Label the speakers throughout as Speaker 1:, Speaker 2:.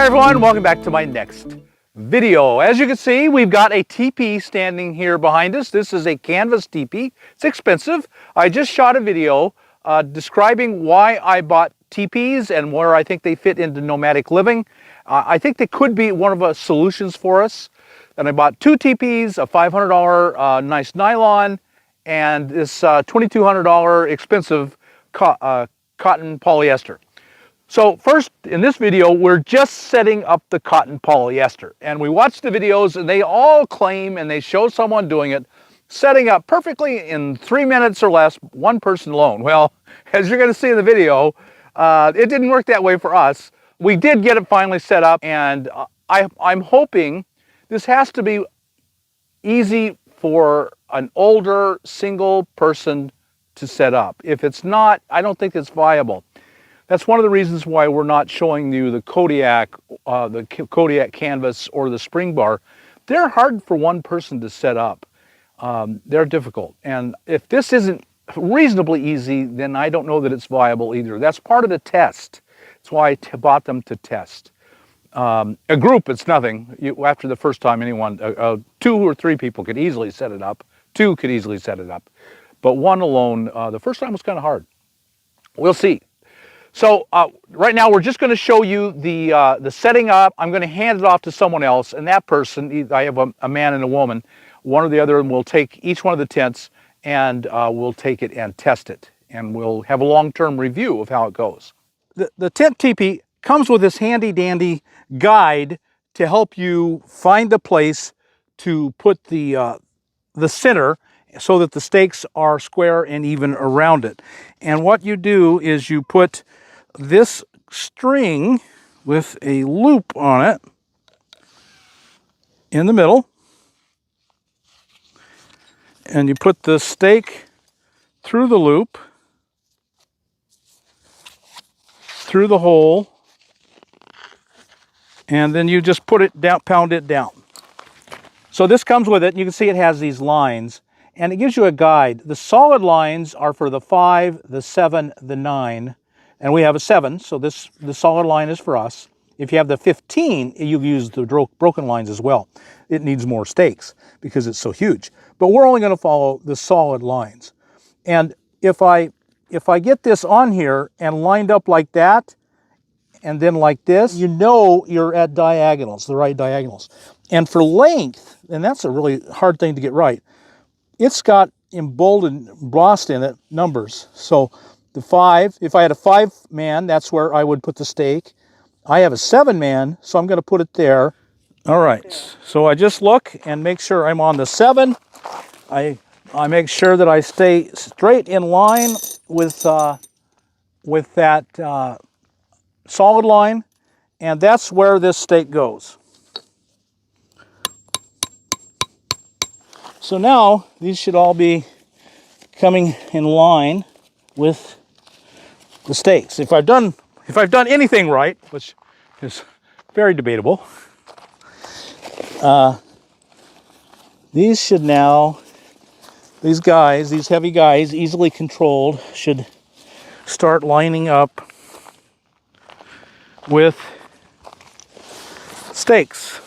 Speaker 1: Hi everyone, welcome back to my next video. As you can see, we've got a teepee standing here behind us. This is a canvas teepee. It's expensive. I just shot a video describing why I bought teepees and where I think they fit into nomadic living. I think they could be one of the solutions for us. And I bought two teepees, a $500 nice nylon, and this $2,200 expensive cotton polyester. So first, in this video, we're just setting up the cotton polyester. And we watch the videos and they all claim, and they show someone doing it, setting up perfectly in 3 minutes or less, one person alone. Well, as you're gonna see in the video, it didn't work that way for us. We did get it finally set up, and I'm hoping this has to be easy for an older single person to set up. If it's not, I don't think it's viable. That's one of the reasons why we're not showing you the Kodiak canvas or the spring bar. They're hard for one person to set up. They're difficult. And if this isn't reasonably easy, then I don't know that it's viable either. That's part of the test. That's why I bought them to test. A group, it's nothing. After the first time, anyone, 2 or 3 people could easily set it up. 2 could easily set it up. But one alone, the first time was kind of hard. We'll see. So right now we're just going to show you the setting up. I'm going to hand it off to someone else, and that person, I have a man and a woman, one or the other, and we'll take each one of the tents and we'll take it and test it, and we'll have a long-term review of how it goes. The tent teepee comes with this handy dandy guide to help you find the place to put the center so that the stakes are square and even around it. And what you do is you put this string with a loop on it in the middle, and you put the stake through the loop, through the hole, and then you just put it down, pound it down. So this comes with it. You can see it has these lines, and it gives you a guide. The solid lines are for the 5, the 7, the 9, and we have a 7, so the solid line is for us. If you have the 15, you use the broken lines as well. It needs more stakes because it's so huge. But we're only going to follow the solid lines. And if I get this on here and lined up like that, and then like this, you know you're at diagonals, the right diagonals. And for length, and that's a really hard thing to get right, it's got embossed in it numbers. So the 5, if I had a 5-man, that's where I would put the stake. I have a 7-man, so I'm going to put it there. All right, so I just look and make sure I'm on the 7. I make sure that I stay straight in line with that solid line, and that's where this stake goes. So now these should all be coming in line with the stakes. If I've done anything right, which is very debatable, these should now, these heavy guys, easily controlled, should start lining up with stakes.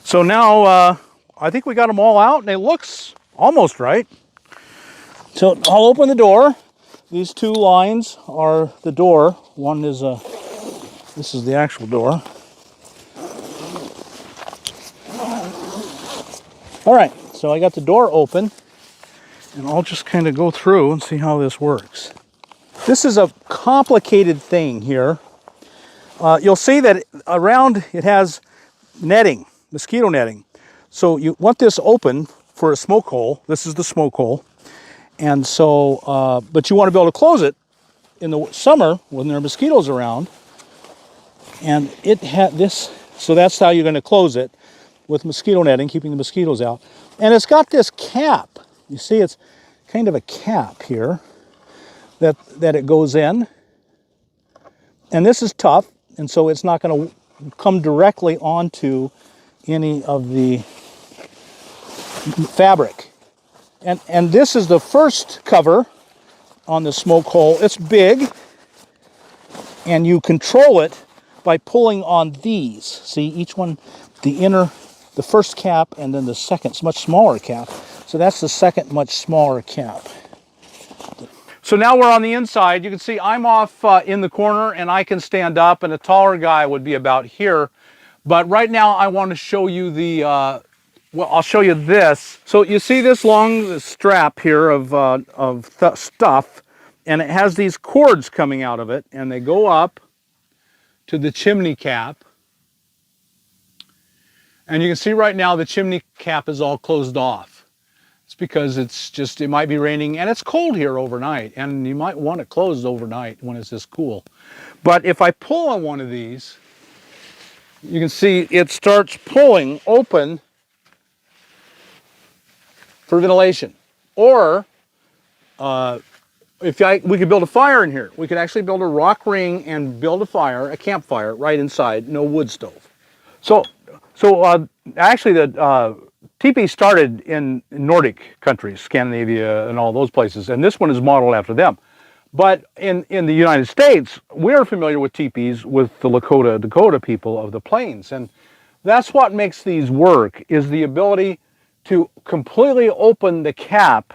Speaker 1: So now I think we got them all out, and it looks almost right. So I'll open the door. These 2 lines are the door. One is this is the actual door. All right, so I got the door open, and I'll just kind of go through and see how this works. This is a complicated thing here. You'll see that around it has netting, mosquito netting. So you want this open for a smoke hole. This is the smoke hole. And so, but you want to be able to close it in the summer when there are mosquitoes around. And it had this, so that's how you're going to close it, with mosquito netting, keeping the mosquitoes out. And it's got this cap. You see, it's kind of a cap here that it goes in. And this is tough, and so it's not going to come directly onto any of the fabric. And this is the first cover on the smoke hole. It's big, and you control it by pulling on these. See, each one, the first cap, and then the second, much smaller cap. So that's the second, much smaller cap. So now we're on the inside. You can see I'm off in the corner, and I can stand up, and a taller guy would be about here. But right now I want to show you the, well, I'll show you this. So you see this long strap here of stuff, and it has these cords coming out of it, and they go up to the chimney cap. And you can see right now the chimney cap is all closed off. It's because it might be raining, and it's cold here overnight, and you might want it closed overnight when it's this cool. But if I pull on one of these, you can see it starts pulling open for ventilation. Or we could build a fire in here. We could actually build a rock ring and build a fire, a campfire, right inside, no wood stove. So actually the teepee started in Nordic countries, Scandinavia and all those places, and this one is modeled after them. But in the United States, we're familiar with teepees with the Dakota people of the plains, and that's what makes these work, is the ability to completely open the cap,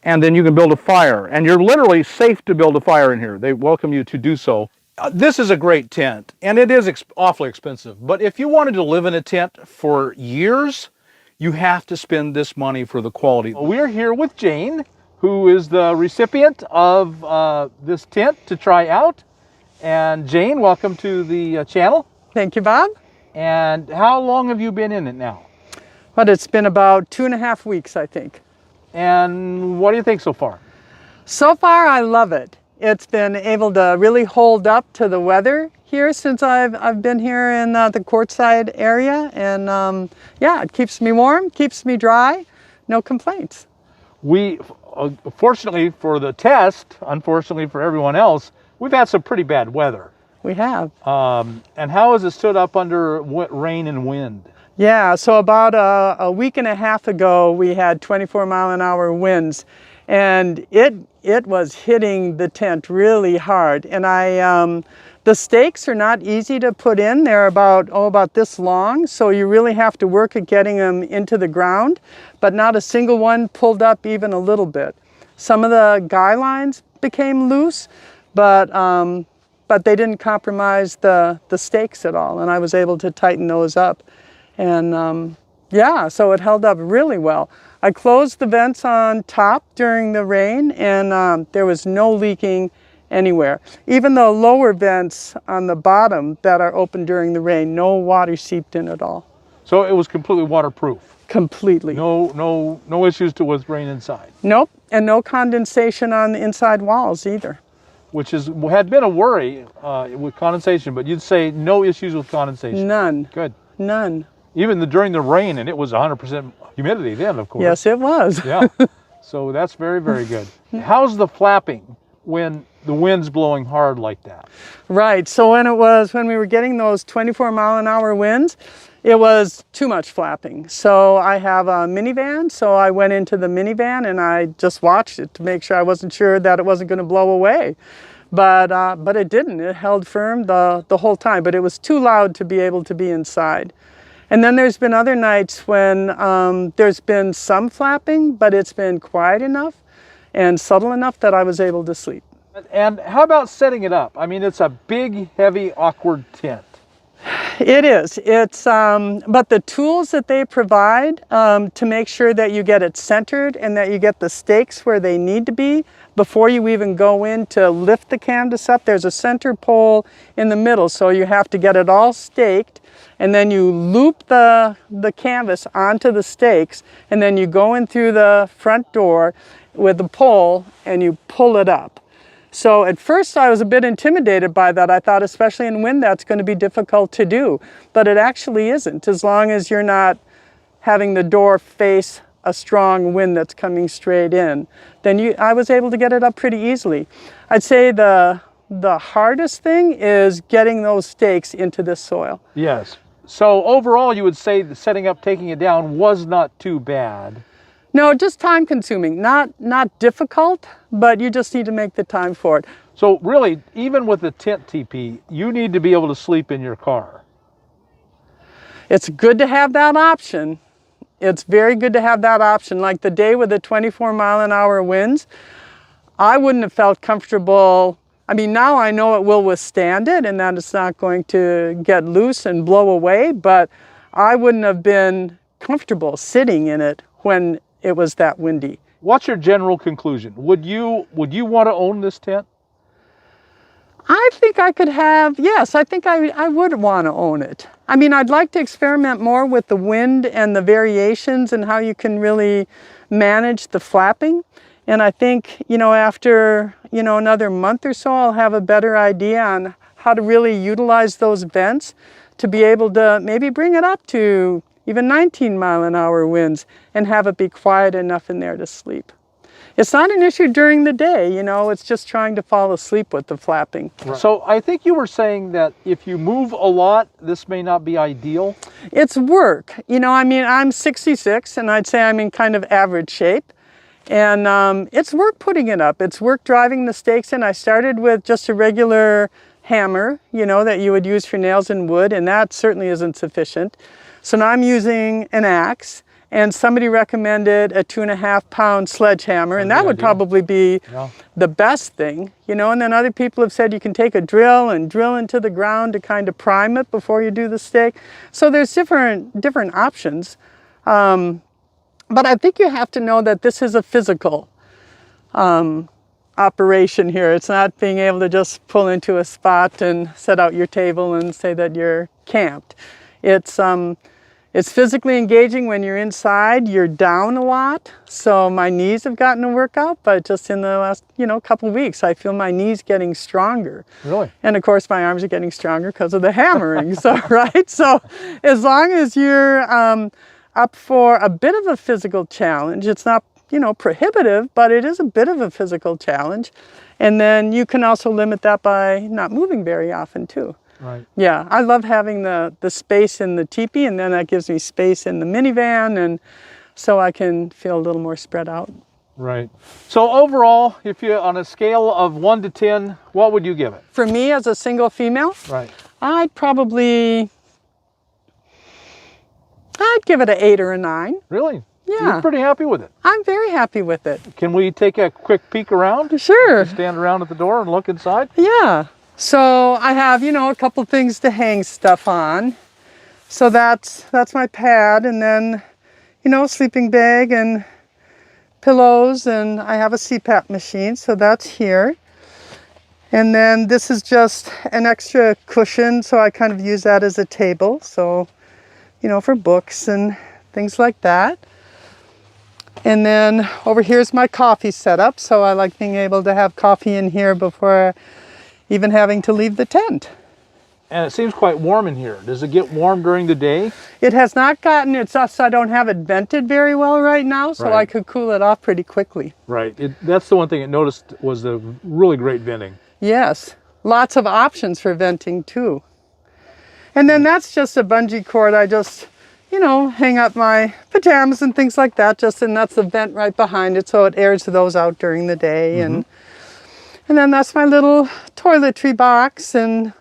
Speaker 1: and then you can build a fire. And you're literally safe to build a fire in here. They welcome you to do so. This is a great tent, and it is awfully expensive. But if you wanted to live in a tent for years, you have to spend this money for the quality. We're here with Jane, who is the recipient of this tent to try out. And Jane, welcome to the channel.
Speaker 2: Thank you, Bob.
Speaker 1: And how long have you been in it now?
Speaker 2: But it's been about 2.5 weeks, I think.
Speaker 1: And what do you think so far?
Speaker 2: So far, I love it. It's been able to really hold up to the weather here since I've been here in the Quartzsite area, and yeah, it keeps me warm, keeps me dry, no complaints.
Speaker 1: We, fortunately for the test, unfortunately for everyone else, we've had some pretty bad weather.
Speaker 2: We have.
Speaker 1: And how has it stood up under rain and wind?
Speaker 2: Yeah, so about a week and a half ago, we had 24-mile-an-hour winds, and it was hitting the tent really hard. And the stakes are not easy to put in. They're about this long, so you really have to work at getting them into the ground, but not a single one pulled up even a little bit. Some of the guy lines became loose, but they didn't compromise the stakes at all, and I was able to tighten those up. And yeah, so it held up really well. I closed the vents on top during the rain, and there was no leaking anywhere. Even the lower vents on the bottom that are open during the rain, no water seeped in at all.
Speaker 1: So it was completely waterproof?
Speaker 2: Completely.
Speaker 1: No issues with rain inside?
Speaker 2: Nope, and no condensation on the inside walls either.
Speaker 1: Which had been a worry with condensation, but you'd say no issues with condensation?
Speaker 2: None.
Speaker 1: Good.
Speaker 2: None.
Speaker 1: Even during the rain, and it was 100% humidity then, of course.
Speaker 2: Yes, it was.
Speaker 1: Yeah. So that's very, very good. How's the flapping when the wind's blowing hard like that?
Speaker 2: Right. So when we were getting those 24-mile-an-hour winds, it was too much flapping. So I have a minivan, so I went into the minivan and I just watched it to make sure I wasn't sure that it wasn't going to blow away. But it didn't. It held firm the whole time, but it was too loud to be able to be inside. And then there's been other nights when there's been some flapping, but it's been quiet enough and subtle enough that I was able to sleep.
Speaker 1: And how about setting it up? I mean, it's a big, heavy, awkward tent.
Speaker 2: It is. But the tools that they provide to make sure that you get it centered and that you get the stakes where they need to be before you even go in to lift the canvas up, there's a center pole in the middle, so you have to get it all staked, and then you loop the canvas onto the stakes, and then you go in through the front door with the pole and you pull it up. So at first I was a bit intimidated by that. I thought, especially in wind, that's going to be difficult to do, but it actually isn't, as long as you're not having the door face a strong wind that's coming straight in. Then I was able to get it up pretty easily. I'd say the hardest thing is getting those stakes into this soil.
Speaker 1: Yes. So overall, you would say the setting up, taking it down was not too bad.
Speaker 2: No, just time consuming, not difficult, but you just need to make the time for it.
Speaker 1: So really, even with the tent teepee, you need to be able to sleep in your car.
Speaker 2: It's good to have that option. It's very good to have that option. Like the day with the 24-mile-an-hour winds, I wouldn't have felt comfortable. I mean, now I know it will withstand it and that it's not going to get loose and blow away, but I wouldn't have been comfortable sitting in it when it was that windy.
Speaker 1: What's your general conclusion? Would you want to own this tent?
Speaker 2: I think I could have, yes, I think I would want to own it. I mean, I'd like to experiment more with the wind and the variations and how you can really manage the flapping. And I think, you know, after, you know, another month or so, I'll have a better idea on how to really utilize those vents to be able to maybe bring it up to even 19-mile-an-hour winds and have it be quiet enough in there to sleep. It's not an issue during the day, you know, it's just trying to fall asleep with the flapping.
Speaker 1: Right. So I think you were saying that if you move a lot, this may not be ideal?
Speaker 2: It's work. You know, I mean, I'm 66 and I'd say I'm in kind of average shape. And it's work putting it up. It's work driving the stakes in. I started with just a regular hammer, you know, that you would use for nails and wood, and that certainly isn't sufficient. So now I'm using an axe. And somebody recommended a 2.5-pound sledgehammer, and that would probably be the best thing, you know. And then other people have said you can take a drill and drill into the ground to kind of prime it before you do the stake. So there's different options. But I think you have to know that this is a physical operation here. It's not being able to just pull into a spot and set out your table and say that you're camped. It's physically engaging when you're inside. You're down a lot. So my knees have gotten a workout, but just in the last, you know, couple of weeks, I feel my knees getting stronger.
Speaker 1: Really?
Speaker 2: And of course, my arms are getting stronger because of the hammering. So, right? So as long as you're up for a bit of a physical challenge, it's not, you know, prohibitive, but it is a bit of a physical challenge. And then you can also limit that by not moving very often too.
Speaker 1: Right.
Speaker 2: Yeah, I love having the space in the teepee, and then that gives me space in the minivan, and so I can feel a little more spread out.
Speaker 1: Right. So overall, if you on a scale of 1 to 10, what would you give it?
Speaker 2: For me as a single female,
Speaker 1: right,
Speaker 2: I'd give it an 8 or a 9.
Speaker 1: Really?
Speaker 2: Yeah.
Speaker 1: You're pretty happy with it?
Speaker 2: I'm very happy with it.
Speaker 1: Can we take a quick peek around?
Speaker 2: Sure.
Speaker 1: Stand around at the door and look inside?
Speaker 2: Yeah. So I have, you know, a couple things to hang stuff on. So that's my pad, and then, you know, sleeping bag and pillows, and I have a CPAP machine, so that's here. And then this is just an extra cushion, so I kind of use that as a table, so, you know, for books and things like that. And then over here's my coffee setup, so I like being able to have coffee in here before even having to leave the tent.
Speaker 1: And it seems quite warm in here. Does it get warm during the day?
Speaker 2: It has not gotten, it's just I don't have it vented very well right now, so I could cool it off pretty quickly. Right.
Speaker 1: That's the one thing I noticed was the really great venting.
Speaker 2: Yes. Lots of options for venting too. And then that's just a bungee cord. I just, you know, hang up my pajamas and things like that, and that's the vent right behind it, so it airs those out during the day. And then that's my little toiletry box, and,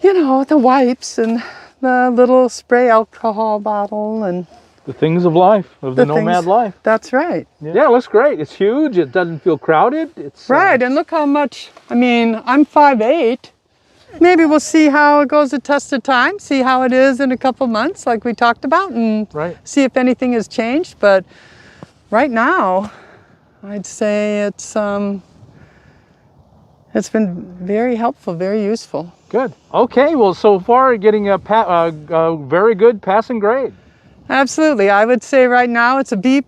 Speaker 2: you know, the wipes and the little spray alcohol bottle and
Speaker 1: the things of life, of the nomad life.
Speaker 2: That's right.
Speaker 1: Yeah, it looks great. It's huge. It doesn't feel crowded. It's
Speaker 2: right, and look how much, I mean, I'm 5'8". Maybe we'll see how it goes a test of time, see how it is in a couple months like we talked about, and see if anything has changed. But right now, I'd say it's been very helpful, very useful.
Speaker 1: Good. Okay, well, so far getting a very good passing grade.
Speaker 2: Absolutely. I would say right now it's a B+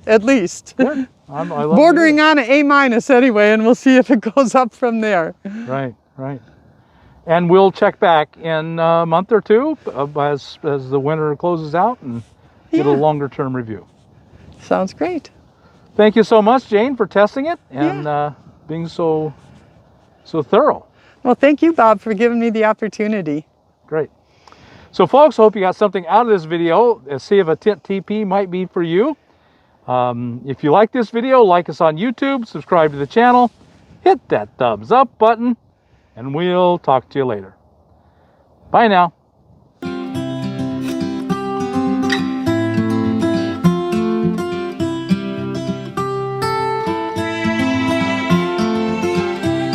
Speaker 2: at least.
Speaker 1: Good. I love
Speaker 2: bordering on an A- anyway, and we'll see if it goes up from there.
Speaker 1: Right, right. And we'll check back in a month or two as the winter closes out and get a longer term review.
Speaker 2: Sounds great.
Speaker 1: Thank you so much, Jane, for testing it and being so thorough.
Speaker 2: Well, thank you, Bob, for giving me the opportunity.
Speaker 1: Great. So folks, I hope you got something out of this video. See if a tent teepee might be for you. If you like this video, like us on YouTube, subscribe to the channel, hit that thumbs up button, and we'll talk to you later. Bye now.